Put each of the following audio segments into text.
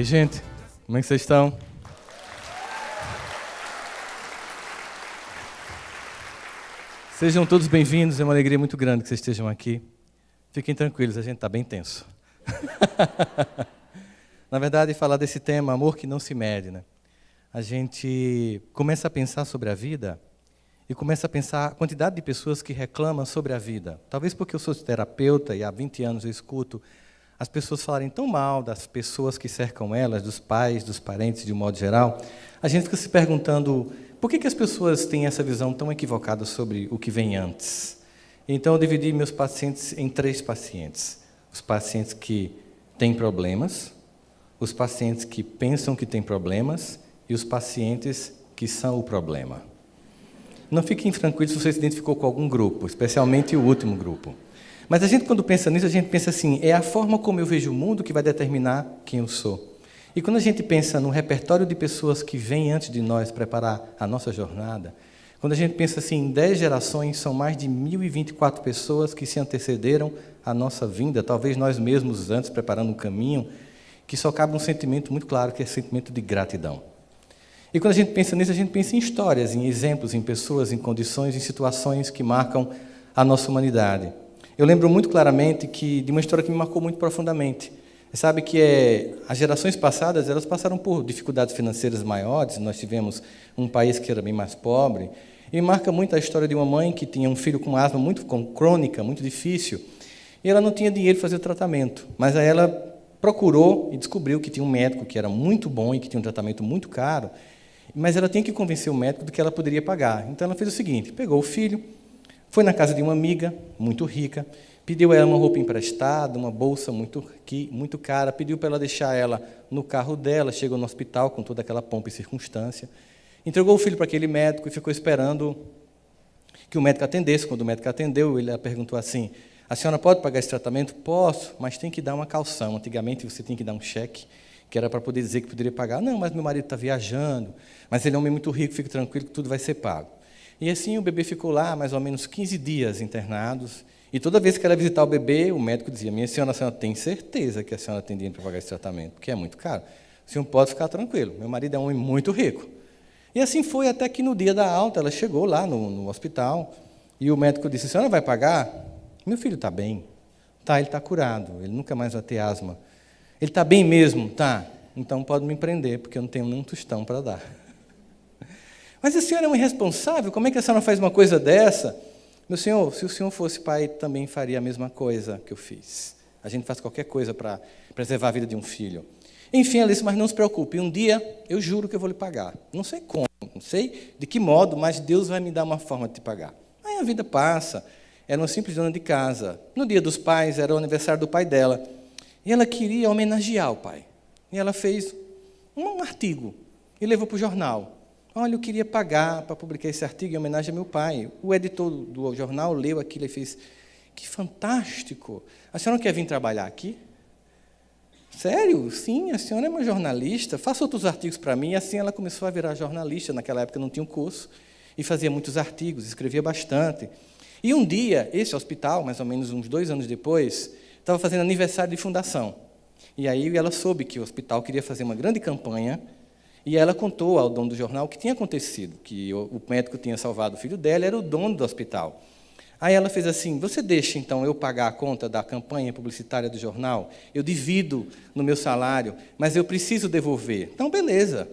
aí, gente? Como é que vocês estão? Sejam todos bem-vindos, é uma alegria muito grande que vocês estejam aqui. Fiquem tranquilos, a gente está bem tenso. Na verdade, falar desse tema, amor que não se mede, né? A gente começa a pensar sobre a vida e começa a pensar a quantidade de pessoas que reclamam sobre a vida. Talvez porque eu sou terapeuta e há 20 anos eu escuto as pessoas falarem tão mal das pessoas que cercam elas, dos pais, dos parentes, de um modo geral. A gente fica se perguntando por que as pessoas têm essa visão tão equivocada sobre o que vem antes. Então, eu dividi meus pacientes em 3 pacientes. Os pacientes que têm problemas, os pacientes que pensam que têm problemas e os pacientes que são o problema. Não fiquem tranquilos se você se identificou com algum grupo, especialmente o último grupo. Mas a gente, quando pensa nisso, a gente pensa assim, é a forma como eu vejo o mundo que vai determinar quem eu sou. E quando a gente pensa no repertório de pessoas que vêm antes de nós preparar a nossa jornada, quando a gente pensa assim, em 10 gerações, são mais de 1.024 pessoas que se antecederam à nossa vinda, talvez nós mesmos antes, preparando um caminho, que só cabe um sentimento muito claro, que é o sentimento de gratidão. E quando a gente pensa nisso, a gente pensa em histórias, em exemplos, em pessoas, em condições, em situações que marcam a nossa humanidade. Eu lembro muito claramente de uma história que me marcou muito profundamente. Você sabe que as gerações passadas, elas passaram por dificuldades financeiras maiores, nós tivemos um país que era bem mais pobre, e marca muito a história de uma mãe que tinha um filho com asma muito crônica, muito difícil, e ela não tinha dinheiro para fazer o tratamento, mas aí ela procurou e descobriu que tinha um médico que era muito bom e que tinha um tratamento muito caro, mas ela tinha que convencer o médico do que ela poderia pagar. Então ela fez o seguinte, pegou o filho, foi na casa de uma amiga, muito rica, pediu a ela uma roupa emprestada, uma bolsa muito cara, pediu para ela deixar ela no carro dela, chegou no hospital com toda aquela pompa e circunstância, entregou o filho para aquele médico e ficou esperando que o médico atendesse. Quando o médico atendeu, ele perguntou assim, a senhora pode pagar esse tratamento? Posso, mas tem que dar uma calção. Antigamente você tinha que dar um cheque, que era para poder dizer que poderia pagar. Não, mas meu marido está viajando, mas ele é um homem muito rico, fique tranquilo que tudo vai ser pago. E assim o bebê ficou lá mais ou menos 15 dias internados, e toda vez que ela ia visitar o bebê, o médico dizia, minha senhora, a senhora tem certeza que a senhora tem dinheiro para pagar esse tratamento? Porque é muito caro. O senhor pode ficar tranquilo, meu marido é um homem muito rico. E assim foi até que no dia da alta, ela chegou lá no hospital, e o médico disse, a senhora vai pagar? Meu filho está bem. Tá, ele está curado, ele nunca mais vai ter asma. Ele está bem mesmo? Tá. Então pode me prender, porque eu não tenho nenhum tostão para dar. Mas a senhora é um irresponsável, como é que a senhora faz uma coisa dessa? Meu senhor, se o senhor fosse pai, também faria a mesma coisa que eu fiz. A gente faz qualquer coisa para preservar a vida de um filho. Enfim, ela disse, mas não se preocupe, um dia eu juro que eu vou lhe pagar. Não sei como, não sei de que modo, mas Deus vai me dar uma forma de te pagar. Aí a vida passa, era uma simples dona de casa. No dia dos pais, era o aniversário do pai dela. E ela queria homenagear o pai. E ela fez um artigo e levou para o jornal. Olha, eu queria pagar para publicar esse artigo em homenagem ao meu pai. O editor do jornal leu aquilo e fez, que fantástico! A senhora não quer vir trabalhar aqui? Sério? Sim, a senhora é uma jornalista, faça outros artigos para mim. E assim ela começou a virar jornalista, naquela época não tinha um curso, e fazia muitos artigos, escrevia bastante. E um dia, esse hospital, mais ou menos uns 2 anos depois, estava fazendo aniversário de fundação. E aí ela soube que o hospital queria fazer uma grande campanha, e ela contou ao dono do jornal o que tinha acontecido, que o médico tinha salvado o filho dela, era o dono do hospital. Aí ela fez assim, você deixa, então, eu pagar a conta da campanha publicitária do jornal? Eu divido no meu salário, mas eu preciso devolver. Então, beleza.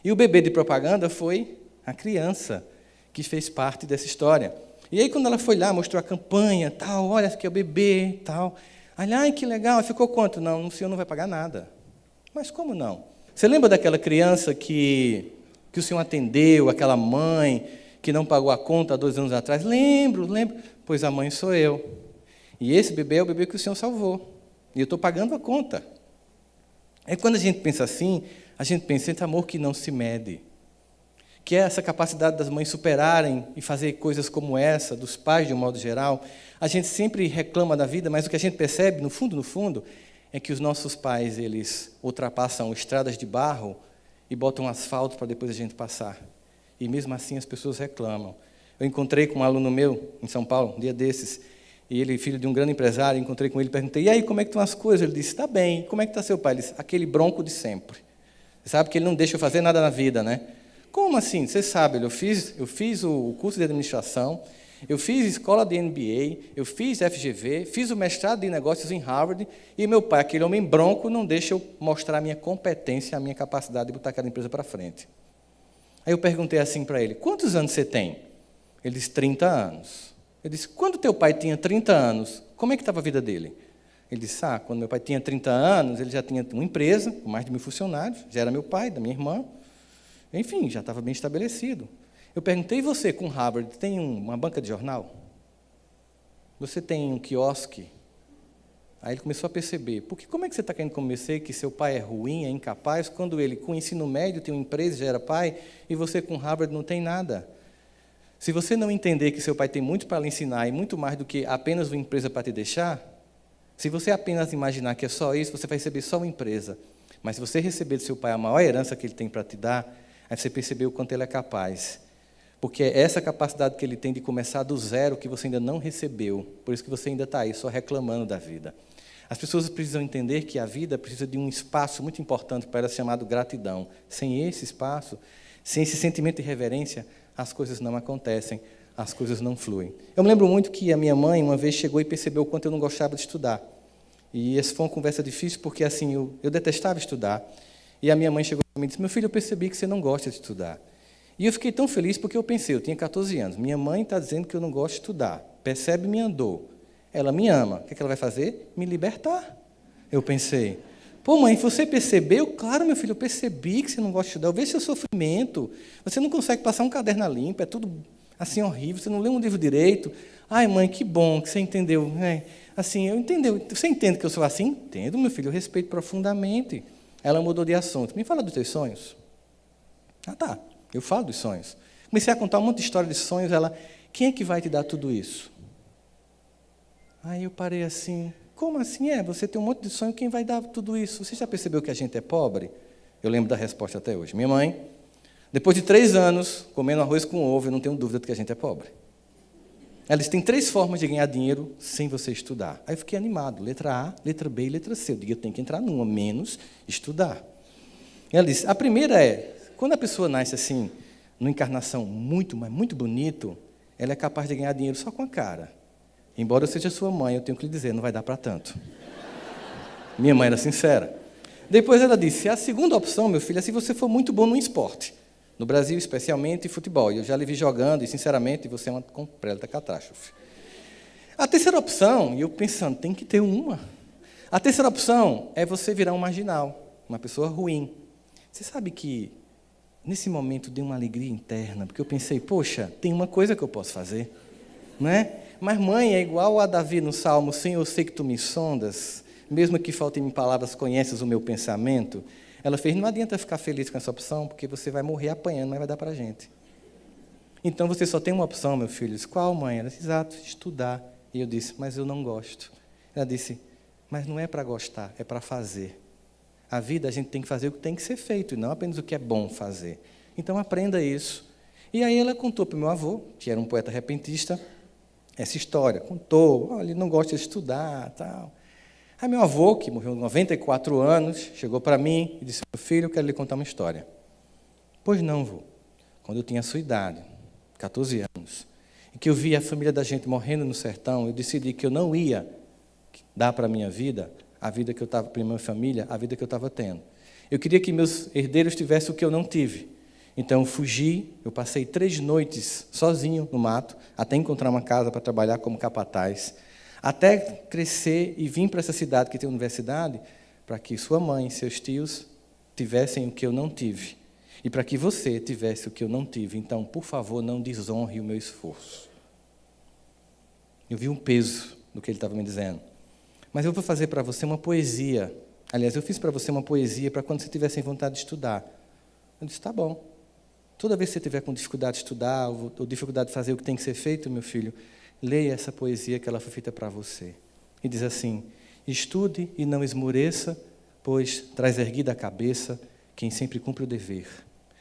E o bebê de propaganda foi a criança que fez parte dessa história. E aí, quando ela foi lá, mostrou a campanha, tal, olha, aqui é o bebê, tal. Ai, que legal, ficou quanto? Não, o senhor não vai pagar nada. Mas como não? Você lembra daquela criança que o senhor atendeu, aquela mãe que não pagou a conta há 2 anos atrás? Lembro. Pois a mãe sou eu. E esse bebê é o bebê que o senhor salvou. E eu estou pagando a conta. É quando a gente pensa assim, a gente pensa em amor que não se mede. Que é essa capacidade das mães superarem e fazer coisas como essa, dos pais de um modo geral. A gente sempre reclama da vida, mas o que a gente percebe, no fundo, é que os nossos pais, eles ultrapassam estradas de barro e botam asfalto para depois a gente passar. E mesmo assim as pessoas reclamam. Eu encontrei com um aluno meu, em São Paulo, um dia desses, e ele, filho de um grande empresário, encontrei com ele, perguntei, e aí, como é que estão as coisas? Ele disse, está bem. Como é que está seu pai? Ele disse, aquele bronco de sempre. Você sabe que ele não deixa eu fazer nada na vida, né? Como assim? Você sabe, eu fiz o curso de administração, eu fiz escola de MBA, eu fiz FGV, fiz o mestrado de negócios em Harvard, e meu pai, aquele homem bronco, não deixa eu mostrar a minha competência, a minha capacidade de botar aquela empresa para frente. Aí eu perguntei assim para ele, quantos anos você tem? Ele disse, 30 anos. Eu disse, quando teu pai tinha 30 anos, como é que estava a vida dele? Ele disse, quando meu pai tinha 30 anos, ele já tinha uma empresa, com mais de 1.000 funcionários, já era meu pai, da minha irmã, enfim, já estava bem estabelecido. Eu perguntei, e você, com Harvard, tem uma banca de jornal? Você tem um quiosque? Aí ele começou a perceber, porque como é que você está querendo convencer que seu pai é ruim, é incapaz, quando ele, com ensino médio, tem uma empresa, já era pai, e você, com Harvard, não tem nada? Se você não entender que seu pai tem muito para lhe ensinar, e muito mais do que apenas uma empresa para te deixar, se você apenas imaginar que é só isso, você vai receber só uma empresa. Mas se você receber do seu pai a maior herança que ele tem para te dar, aí você percebeu o quanto ele é capaz. Porque é essa capacidade que ele tem de começar do zero que você ainda não recebeu. Por isso que você ainda está aí, só reclamando da vida. As pessoas precisam entender que a vida precisa de um espaço muito importante para ela, chamado gratidão. Sem esse espaço, sem esse sentimento de reverência, as coisas não acontecem, as coisas não fluem. Eu me lembro muito que a minha mãe, uma vez, chegou e percebeu o quanto eu não gostava de estudar. E essa foi uma conversa difícil, porque assim, eu detestava estudar. E a minha mãe chegou para mim e disse, meu filho, eu percebi que você não gosta de estudar. E eu fiquei tão feliz porque eu pensei, eu tinha 14 anos, minha mãe está dizendo que eu não gosto de estudar, percebe minha dor, ela me ama, o que ela vai fazer? Me libertar. Eu pensei, pô mãe, você percebeu? Claro, meu filho, eu percebi que você não gosta de estudar, eu vejo seu sofrimento, você não consegue passar um caderno a limpo, é tudo assim horrível, você não lê um livro direito. Ai mãe, que bom que você entendeu. Assim, eu entendeu. Você entende que eu sou assim? Entendo, meu filho, eu respeito profundamente. Ela mudou de assunto, me fala dos teus sonhos. Tá. Eu falo dos sonhos. Comecei a contar um monte de história de sonhos. Ela, quem é que vai te dar tudo isso? Aí eu parei assim, como assim? Você tem um monte de sonho, quem vai dar tudo isso? Você já percebeu que a gente é pobre? Eu lembro da resposta até hoje. Minha mãe, depois de 3 anos, comendo arroz com ovo, eu não tenho dúvida de que a gente é pobre. Ela disse, tem 3 formas de ganhar dinheiro sem você estudar. Aí eu fiquei animado, letra A, letra B e letra C. Eu digo, eu tenho que entrar numa, menos estudar. Ela disse, a primeira é, quando a pessoa nasce assim, numa encarnação muito, mas muito bonito, ela é capaz de ganhar dinheiro só com a cara. Embora eu seja sua mãe, eu tenho que lhe dizer, não vai dar para tanto. Minha mãe era sincera. Depois ela disse, a segunda opção, meu filho, é se você for muito bom no esporte. No Brasil, especialmente, futebol. Eu já lhe vi jogando e, sinceramente, você é uma completa catástrofe. A terceira opção, e eu pensando, tem que ter uma. A terceira opção é você virar um marginal, uma pessoa ruim. Você sabe que nesse momento deu uma alegria interna, porque eu pensei, poxa, tem uma coisa que eu posso fazer, né? Mas mãe, é igual a Davi no Salmo, Senhor, eu sei que tu me sondas, mesmo que faltem palavras, conheces o meu pensamento. Ela fez, não adianta ficar feliz com essa opção, porque você vai morrer apanhando, mas vai dar para a gente. Então você só tem uma opção, meu filho. Eu disse, qual, mãe? Ela disse, exato, estudar. E eu disse, mas eu não gosto. Ela disse, mas não é para gostar, é para fazer. A vida a gente tem que fazer o que tem que ser feito, e não apenas o que é bom fazer. Então aprenda isso. E aí ela contou para o meu avô, que era um poeta repentista, essa história. Contou, olha, ele não gosta de estudar, tal. Aí meu avô, que morreu com 94 anos, chegou para mim e disse, meu filho, eu quero lhe contar uma história. Pois não, vô. Quando eu tinha a sua idade, 14 anos, e que eu via a família da gente morrendo no sertão, eu decidi que eu não ia dar para a minha vida a vida que eu estava, para a minha família, a vida que eu estava tendo. Eu queria que meus herdeiros tivessem o que eu não tive. Então eu fugi, eu passei 3 noites sozinho no mato, até encontrar uma casa para trabalhar como capataz, até crescer e vir para essa cidade que tem universidade, para que sua mãe e seus tios tivessem o que eu não tive. E para que você tivesse o que eu não tive. Então, por favor, não desonre o meu esforço. Eu vi um peso do que ele estava me dizendo. Mas eu vou fazer para você uma poesia. Aliás, eu fiz para você uma poesia para quando você tivesse sem vontade de estudar. Eu disse, tá bom. Toda vez que você tiver com dificuldade de estudar, ou dificuldade de fazer o que tem que ser feito, meu filho, leia essa poesia que ela foi feita para você. E diz assim, estude e não esmoreça, pois traz erguida a cabeça quem sempre cumpre o dever.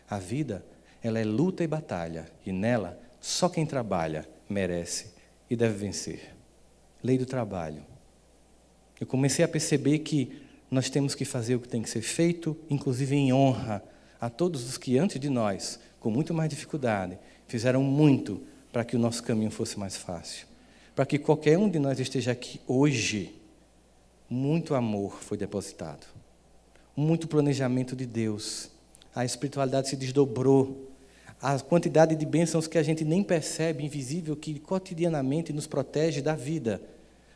A vida, ela é luta e batalha, e nela, só quem trabalha merece e deve vencer. lei do trabalho. Eu comecei a perceber que nós temos que fazer o que tem que ser feito, inclusive em honra a todos os que antes de nós, com muito mais dificuldade, fizeram muito para que o nosso caminho fosse mais fácil. Para que qualquer um de nós esteja aqui hoje, muito amor foi depositado. Muito planejamento de Deus. A espiritualidade se desdobrou. A quantidade de bênçãos que a gente nem percebe, invisível, que cotidianamente nos protege da vida,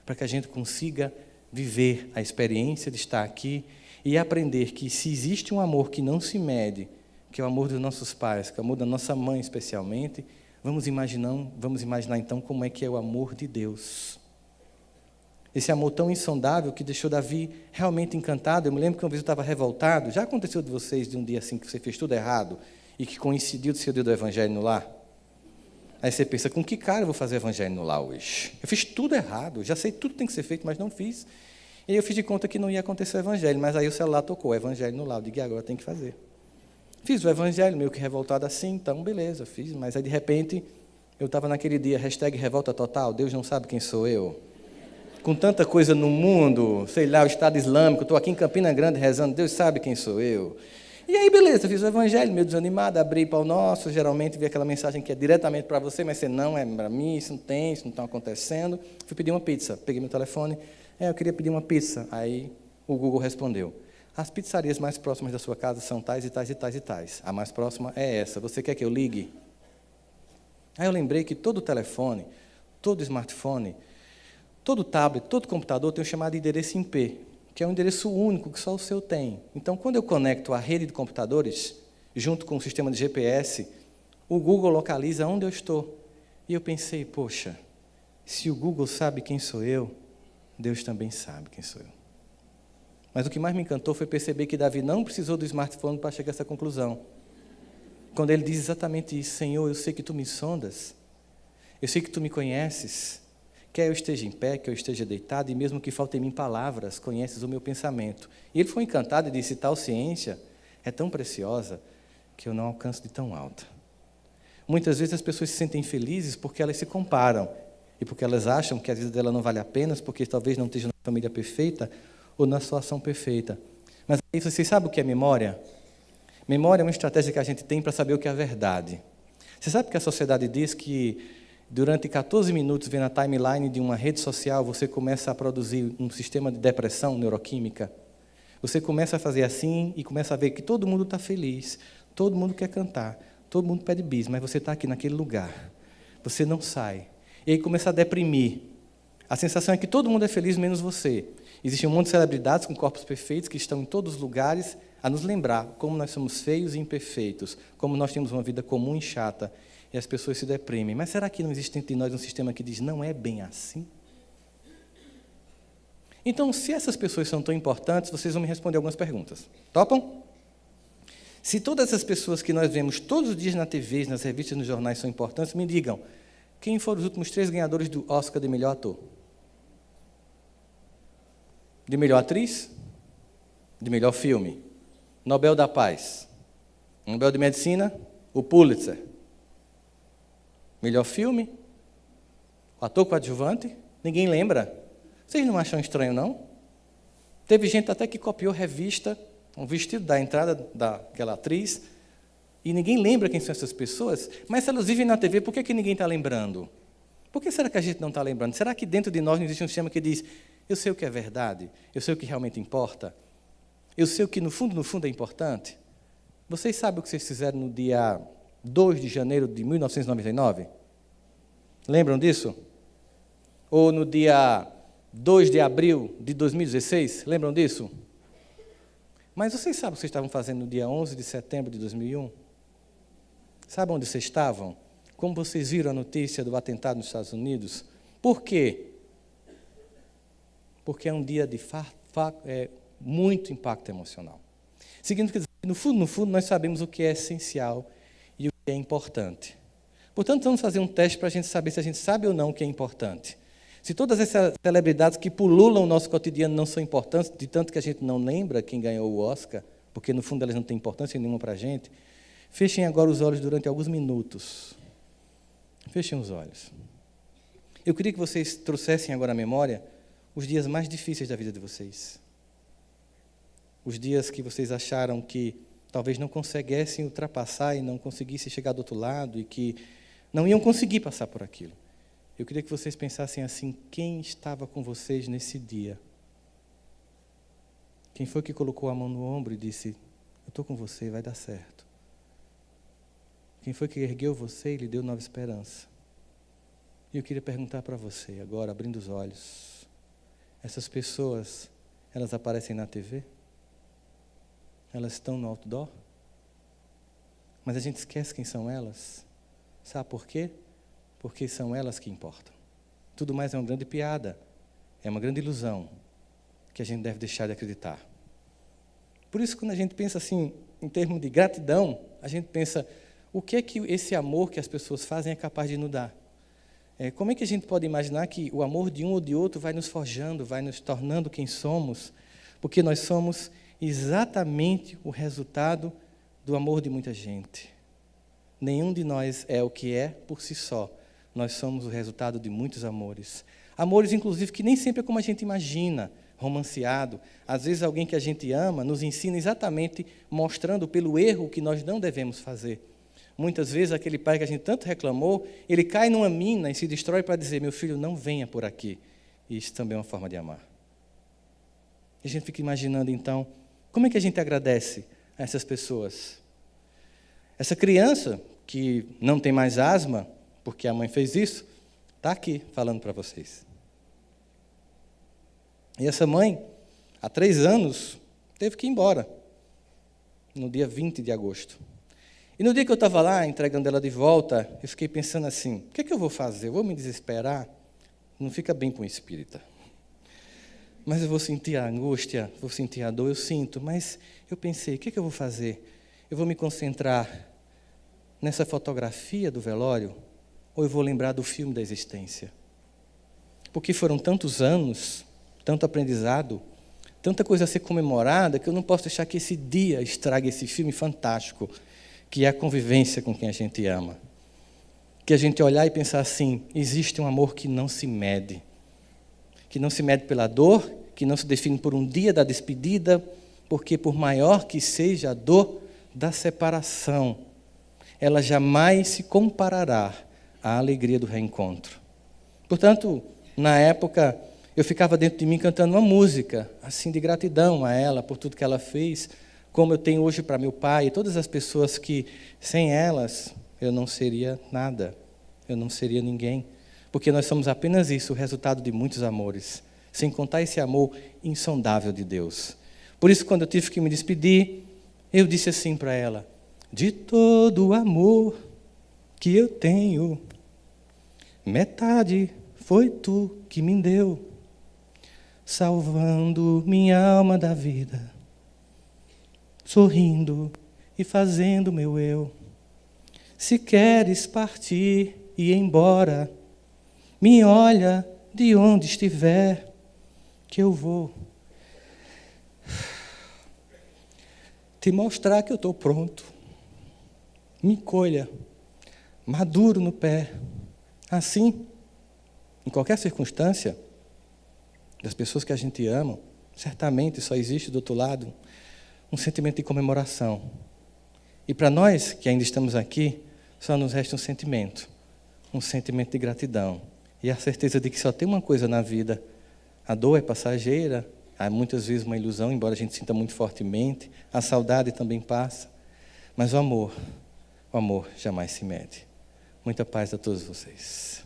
para que a gente consiga viver a experiência de estar aqui e aprender que se existe um amor que não se mede, que é o amor dos nossos pais, que é o amor da nossa mãe especialmente, vamos imaginar então como é que é o amor de Deus. Esse amor tão insondável que deixou Davi realmente encantado. Eu me lembro que uma vez eu estava revoltado. Já aconteceu de vocês de um dia assim que você fez tudo errado e que coincidiu de ser o dia do evangelho no lar? Aí você pensa, com que cara eu vou fazer evangelho no lar hoje? Eu fiz tudo errado, já sei tudo que tem que ser feito, mas não fiz. E eu fiz de conta que não ia acontecer o evangelho, mas aí o celular tocou, evangelho no lar. Eu digo, agora tem que fazer. Fiz o evangelho, meio que revoltado assim, então beleza, fiz. Mas aí de repente, eu estava naquele dia, #revolta total, Deus não sabe quem sou eu. Com tanta coisa no mundo, sei lá, o Estado Islâmico, estou aqui em Campina Grande rezando, Deus sabe quem sou eu. E aí, beleza, fiz o evangelho, meio desanimado, abri para o nosso, geralmente vi aquela mensagem que é diretamente para você, mas você não, é para mim, isso não está acontecendo. Fui pedir uma pizza, peguei meu telefone, eu queria pedir uma pizza. Aí o Google respondeu, as pizzarias mais próximas da sua casa são tais e tais e tais e tais. A mais próxima é essa, você quer que eu ligue? Aí eu lembrei que todo telefone, todo smartphone, todo tablet, todo computador tem o chamado endereço IP, que é um endereço único que só o seu tem. Então, quando eu conecto a rede de computadores, junto com o sistema de GPS, o Google localiza onde eu estou. E eu pensei, poxa, se o Google sabe quem sou eu, Deus também sabe quem sou eu. Mas o que mais me encantou foi perceber que Davi não precisou do smartphone para chegar a essa conclusão. Quando ele diz exatamente isso, Senhor, eu sei que Tu me sondas, eu sei que Tu me conheces, quer eu esteja em pé, quer eu esteja deitado, e mesmo que falte em mim palavras, conheces o meu pensamento. E ele foi encantado e disse, tal ciência é tão preciosa que eu não alcanço de tão alta. Muitas vezes as pessoas se sentem felizes porque elas se comparam, e porque elas acham que a vida dela não vale a pena, porque talvez não esteja na família perfeita, ou na situação perfeita. Mas aí vocês sabem o que é memória? Memória é uma estratégia que a gente tem para saber o que é a verdade. Você sabe que a sociedade diz que durante 14 minutos, vendo a timeline de uma rede social, você começa a produzir um sistema de depressão neuroquímica. Você começa a fazer assim e começa a ver que todo mundo está feliz, todo mundo quer cantar, todo mundo pede bis, mas você está aqui naquele lugar. Você não sai. E aí começa a deprimir. A sensação é que todo mundo é feliz, menos você. Existe um monte de celebridades com corpos perfeitos que estão em todos os lugares a nos lembrar como nós somos feios e imperfeitos, como nós temos uma vida comum e chata. E as pessoas se deprimem. Mas será que não existe entre nós um sistema que diz, não é bem assim? Então, se essas pessoas são tão importantes, vocês vão me responder algumas perguntas. Topam? Se todas essas pessoas que nós vemos todos os dias na TV, nas revistas, nos jornais são importantes, me digam, quem foram os últimos 3 ganhadores do Oscar de melhor ator? De melhor atriz? De melhor filme? Nobel da Paz? Nobel de Medicina? O Pulitzer? Melhor filme? O ator coadjuvante? Ninguém lembra. Vocês não acham estranho, não? Teve gente até que copiou revista, um vestido da entrada daquela atriz, e ninguém lembra quem são essas pessoas, mas se elas vivem na TV, por que ninguém está lembrando? Por que será que a gente não está lembrando? Será que dentro de nós não existe um sistema que diz, eu sei o que é verdade, eu sei o que realmente importa, eu sei o que no fundo é importante? Vocês sabem o que vocês fizeram no dia 2 de janeiro de 1999? Lembram disso? Ou no dia 2 de abril de 2016? Lembram disso? Mas vocês sabem o que vocês estavam fazendo no dia 11 de setembro de 2001? Sabem onde vocês estavam? Como vocês viram a notícia do atentado nos Estados Unidos? Por quê? Porque é um dia de muito impacto emocional. Seguindo, no fundo, nós sabemos o que é essencial e o que é importante. Portanto, vamos fazer um teste para a gente saber se a gente sabe ou não o que é importante. Se todas essas celebridades que pululam o nosso cotidiano não são importantes, de tanto que a gente não lembra quem ganhou o Oscar, porque no fundo elas não têm importância nenhuma para a gente, fechem agora os olhos durante alguns minutos. Fechem os olhos. Eu queria que vocês trouxessem agora à memória os dias mais difíceis da vida de vocês. Os dias que vocês acharam que talvez não conseguissem ultrapassar e não conseguissem chegar do outro lado e que não iam conseguir passar por aquilo. Eu queria que vocês pensassem assim, quem estava com vocês nesse dia? Quem foi que colocou a mão no ombro e disse, eu estou com você, vai dar certo? Quem foi que ergueu você e lhe deu nova esperança? E eu queria perguntar para você, agora, abrindo os olhos, essas pessoas, elas aparecem na TV? Elas estão no outdoor? Mas a gente esquece quem são elas. Sabe por quê? Porque são elas que importam. Tudo mais é uma grande piada, é uma grande ilusão, que a gente deve deixar de acreditar. Por isso, quando a gente pensa assim, em termos de gratidão, a gente pensa, o que é que esse amor que as pessoas fazem é capaz de nos dar? Como é que a gente pode imaginar que o amor de um ou de outro vai nos forjando, vai nos tornando quem somos? Porque nós somos exatamente o resultado do amor de muita gente. Nenhum de nós é o que é por si só. Nós somos o resultado de muitos amores. Amores, inclusive, que nem sempre é como a gente imagina, romanceado. Às vezes, alguém que a gente ama nos ensina exatamente mostrando pelo erro que nós não devemos fazer. Muitas vezes, aquele pai que a gente tanto reclamou, ele cai numa mina e se destrói para dizer, meu filho, não venha por aqui. E isso também é uma forma de amar. E a gente fica imaginando, então, como é que a gente agradece a essas pessoas? Essa criança, que não tem mais asma, porque a mãe fez isso, está aqui falando para vocês. E essa mãe, há 3 anos, teve que ir embora, no dia 20 de agosto. E no dia que eu estava lá, entregando ela de volta, eu fiquei pensando assim, o que é que eu vou fazer? Eu vou me desesperar? Não fica bem com o espírita. Mas eu vou sentir a angústia, vou sentir a dor, eu sinto. Mas eu pensei, o que é que eu vou fazer? Eu vou me concentrar nessa fotografia do velório? Ou eu vou lembrar do filme da existência? Porque foram tantos anos, tanto aprendizado, tanta coisa a ser comemorada, que eu não posso deixar que esse dia estrague esse filme fantástico, que é a convivência com quem a gente ama. Que a gente olhar e pensar assim, existe um amor que não se mede. Que não se mede pela dor, que não se define por um dia da despedida, porque por maior que seja a dor da separação, ela jamais se comparará à alegria do reencontro. Portanto, na época, eu ficava dentro de mim cantando uma música, assim, de gratidão a ela por tudo que ela fez, como eu tenho hoje para meu pai e todas as pessoas que, sem elas, eu não seria nada, eu não seria ninguém. Porque nós somos apenas isso, o resultado de muitos amores, sem contar esse amor insondável de Deus. Por isso, quando eu tive que me despedir, eu disse assim para ela, de todo o amor que eu tenho, metade foi tu que me deu, salvando minha alma da vida, sorrindo e fazendo meu eu. Se queres partir e ir embora, me olha de onde estiver, que eu vou te mostrar que eu estou pronto. Me colha, maduro no pé. Assim, em qualquer circunstância, das pessoas que a gente ama, certamente só existe do outro lado um sentimento de comemoração. E para nós, que ainda estamos aqui, só nos resta um sentimento de gratidão. E a certeza de que só tem uma coisa na vida, a dor é passageira, há muitas vezes uma ilusão, embora a gente sinta muito fortemente, a saudade também passa, mas o amor jamais se mede. Muita paz a todos vocês.